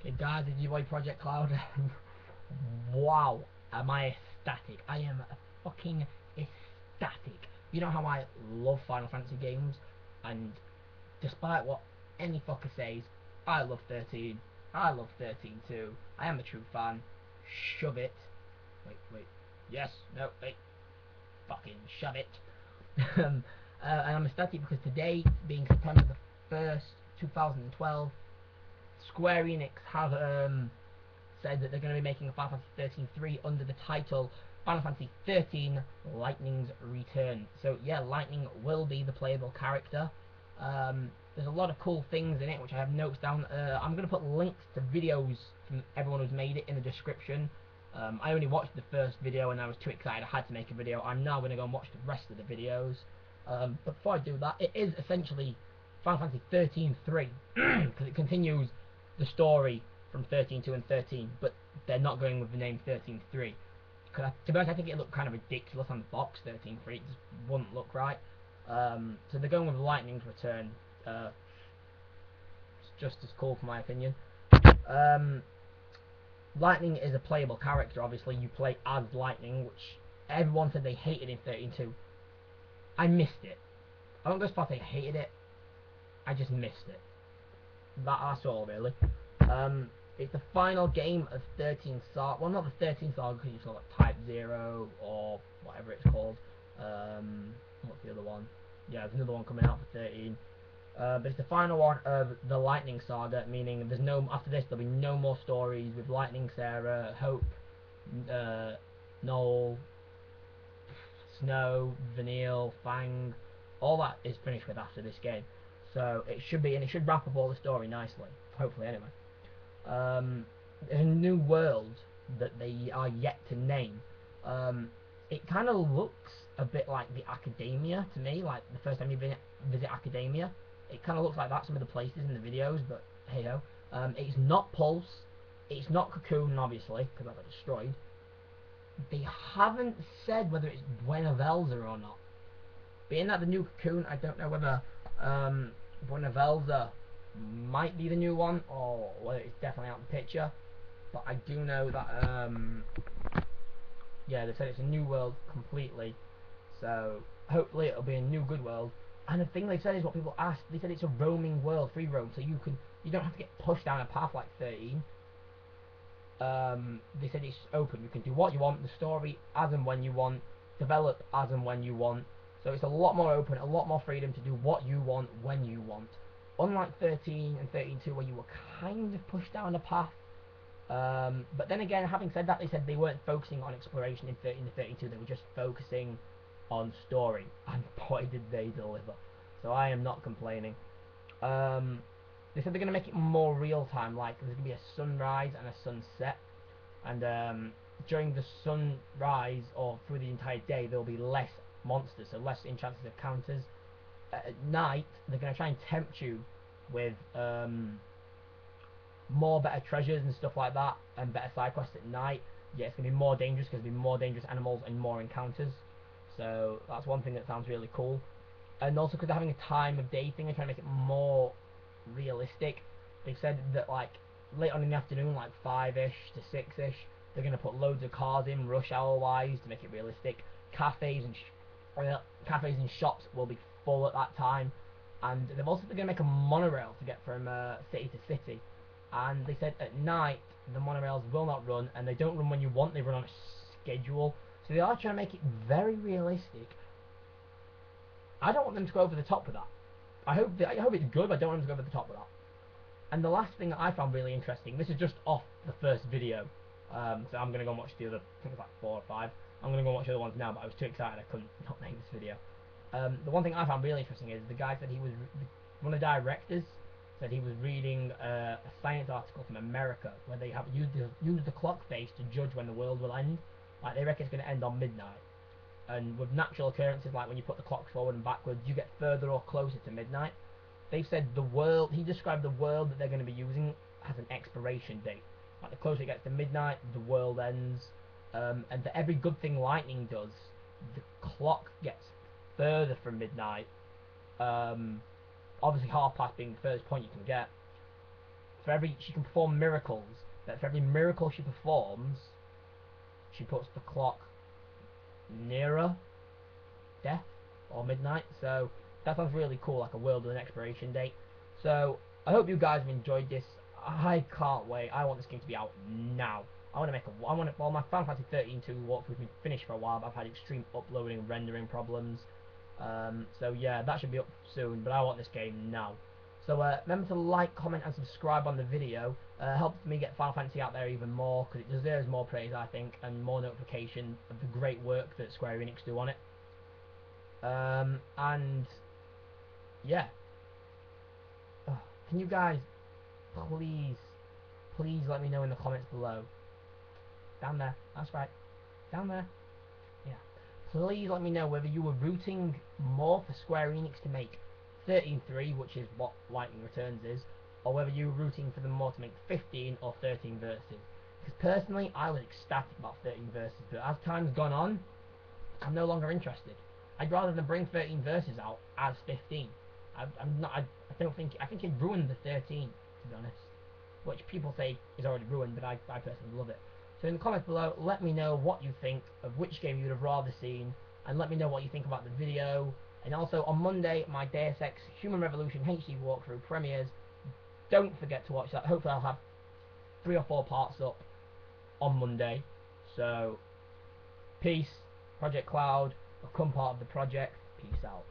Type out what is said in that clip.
Okay, guys, it's your boy Project Cloud. Wow, am I ecstatic? I am fucking ecstatic. You know how I love Final Fantasy games, and despite what any fucker says, I love 13. I love 13 too. I am a true fan. Shove it. Wait. Yes, no, wait. Fucking shove it. And I'm ecstatic because today, being September the 1st, 2012, Square Enix have said that they're going to be making a Final Fantasy 13-3 under the title Final Fantasy 13 Lightning's Return. So yeah, Lightning will be the playable character. There's a lot of cool things in it which I have notes down. I'm going to put links to videos from everyone who's made it in the description. I only watched the first video and I was too excited I had to make a video. I'm now going to go and watch the rest of the videos. But before I do that, it is essentially Final Fantasy 13-3 because it continues the story from 13-2 and 13, but they're not going with the name 13-3. Because to be honest, I think it looked kind of ridiculous on the box, 13-3. It just wouldn't look right. So they're going with Lightning's Return. It's just as cool, for my opinion. Lightning is a playable character. Obviously, you play as Lightning, which everyone said they hated in 13-2. I missed it. I don't go as far as I hated it. I just missed it. That's all, really. It's the final game of 13 Saga. Well, not the 13 Saga because you've got like Type 0 or whatever it's called. What's the other one? Yeah, there's another one coming out for 13. But it's the final one of the Lightning Saga, meaning there's no after this there'll be no more stories with Lightning, Sarah, Hope, Noel, Snow, Vanille, Fang. All that is finished with after this game. So it should be, and it should wrap up all the story nicely. Hopefully, anyway. There's a new world that they are yet to name. It kind of looks a bit like the Academia to me, like the first time you visit Academia. It kind of looks like that, some of the places in the videos, but hey ho. It's not Pulse, it's not Cocoon, obviously, because that got destroyed. They haven't said whether it's Buena Velza or not. Being that the new Cocoon, I don't know whether Buena Velza might be the new one or whether it's definitely out of the picture, but I do know that yeah, they said it's a new world completely, so hopefully it'll be a new good world. And the thing they said is what people asked. They said it's a roaming world, free roam, so you don't have to get pushed down a path like 13. They said it's open, you can do what you want, the story as and when you want, develop as and when you want, so it's a lot more open, a lot more freedom to do what you want when you want. Unlike 13 and 13-2 where you were kind of pushed down a path. But then again, having said that, they said they weren't focusing on exploration in 13 and 32, they were just focusing on story, and boy did they deliver. So I am not complaining. They said they're going to make it more real time, like there's going to be a sunrise and a sunset, and during the sunrise or through the entire day there will be less monsters, so less in chances of counters. At night they're going to try and tempt you with more better treasures and stuff like that, and better side quests at night. Yeah, it's going to be more dangerous because there'll be more dangerous animals and more encounters, so that's one thing that sounds really cool. And also because they're having a time of day thing, they're trying to make it more realistic. They've said that like late on in the afternoon, like 5ish to 6ish, they're going to put loads of cars in rush hour wise to make it realistic. Cafes and shops will be full at that time, and they've also they're going to make a monorail to get from city to city. And they said at night the monorails will not run, and they don't run when you want, they run on a schedule. So they are trying to make it very realistic. I don't want them to go over the top with that. I hope it's good, but I don't want them to go over the top with that. And the last thing that I found really interesting, this is just off the first video, so I'm going to go and watch the other, I think it's like 4 or 5. I'm going to go and watch the other ones now, but I was too excited I couldn't not make this video. The one thing I found really interesting is the guy said he was, one of the directors said he was reading a science article from America where they have used the clock face to judge when the world will end. Like they reckon it's going to end on midnight. And with natural occurrences like when you put the clocks forward and backwards, you get further or closer to midnight. They said the world, he described the world that they're going to be using as an expiration date. Like the closer it gets to midnight, the world ends. And for every good thing Lightning does, the clock gets further from midnight. Obviously half past being the furthest point you can get. she can perform miracles, but for every miracle she performs, she puts the clock nearer death or midnight. So that sounds really cool, like a world with an expiration date. So I hope you guys have enjoyed this. I can't wait. I want this game to be out now. Well, my Final Fantasy 13-2 walkthrough's been finished for a while, but I've had extreme uploading and rendering problems. So yeah, that should be up soon, but I want this game now. So remember to like, comment and subscribe on the video. Helps me get Final Fantasy out there even more, because it deserves more praise, I think, and more notification of the great work that Square Enix do on it. And yeah, can you guys please let me know in the comments below. Down there, that's right, down there. Yeah, please let me know whether you were rooting more for Square Enix to make 13-3, which is what Lightning Returns is, or whether you were rooting for them more to make 15 or 13 verses. Because personally, I was ecstatic about 13 verses, but as time's gone on, I'm no longer interested. I'd rather them bring 13 verses out as 15. I think it ruined the 13, to be honest. Which people say is already ruined, but I personally love it. So in the comments below, let me know what you think of which game you'd have rather seen, and let me know what you think about the video. And also on Monday, my Deus Ex Human Revolution HD walkthrough premieres. Don't forget to watch that. Hopefully I'll have 3 or 4 parts up on Monday. So peace, Project Cloud, become part of the project. Peace out.